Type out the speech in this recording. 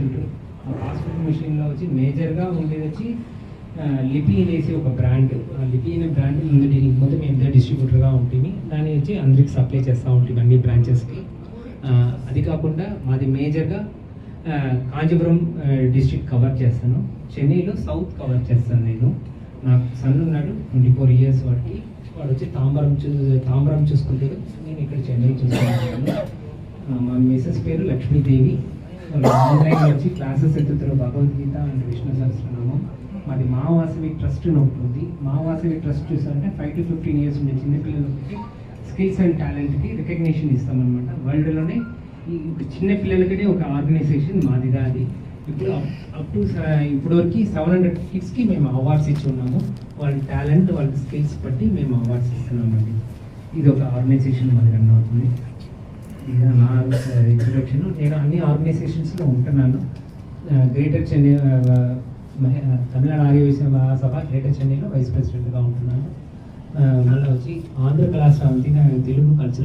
Food. ఆ fast food మిషన్లో వచ్చి మేజర్గా ఉండేది వచ్చి లిపి అనేసి ఒక బ్రాండ్. లిపి అనే బ్రాండ్ ముందు దీనికి మొత్తం మేము డిస్ట్రిబ్యూటర్గా ఉంటుంది. దాన్ని వచ్చి అందరికి సప్లై చేస్తూ ఉంటుంది అన్ని బ్రాంచెస్కి. అది కాకుండా మాది మేజర్గా కాంచీపురం డిస్ట్రిక్ట్ కవర్ చేస్తాను. చెన్నైలో సౌత్ కవర్ చేస్తాను నేను. నాకు సన్ ఉన్నాడు 24 years వాడికి. వాడు వచ్చి తాంబరం చూసుకుంటాడు, నేను ఇక్కడ చెన్నై చూసుకుంటాను. మా మిసెస్ పేరు లక్ష్మీదేవి. ఆన్లైన్ వచ్చి క్లాసెస్ ఎత్తుతారు, భగవద్గీత అండ్ విష్ణు సహస్రనామం. మాది మావాసవి ట్రస్ట్ అని ఉంటుంది. మావాసవి ట్రస్ట్ చూసారంటే 5 to 15 years ఉండే చిన్నపిల్లలకి స్కిల్స్ అండ్ టాలెంట్కి రికగ్నిషన్ ఇస్తామన్నమాట. వరల్డ్లోనే ఈ చిన్న పిల్లలకి ఒక ఆర్గనైజేషన్ మాదిగా అది. ఇప్పుడు ఇప్పటివరకు 700 kidsకి మేము అవార్డ్స్ ఇచ్చి ఉన్నాము. వాళ్ళ టాలెంట్ వాళ్ళ స్కిల్స్ బట్టి మేము అవార్డ్స్ ఇస్తున్నామండి. ఇది ఒక ఆర్గనైజేషన్ మాది రన్ అవుతుంది. ఇది నా ఇంట్రొడక్షన్. నేను అన్ని ఆర్గనైజేషన్స్లో ఉంటున్నాను. గ్రేటర్ చెన్నై తమిళనాడు ఆర్య వైశ్య మహాసభ గ్రేటర్ చెన్నైలో వైస్ ప్రెసిడెంట్గా ఉంటున్నాను. మళ్ళీ వచ్చి ఆంధ్ర కళాశాల తెలుగు కల్చర్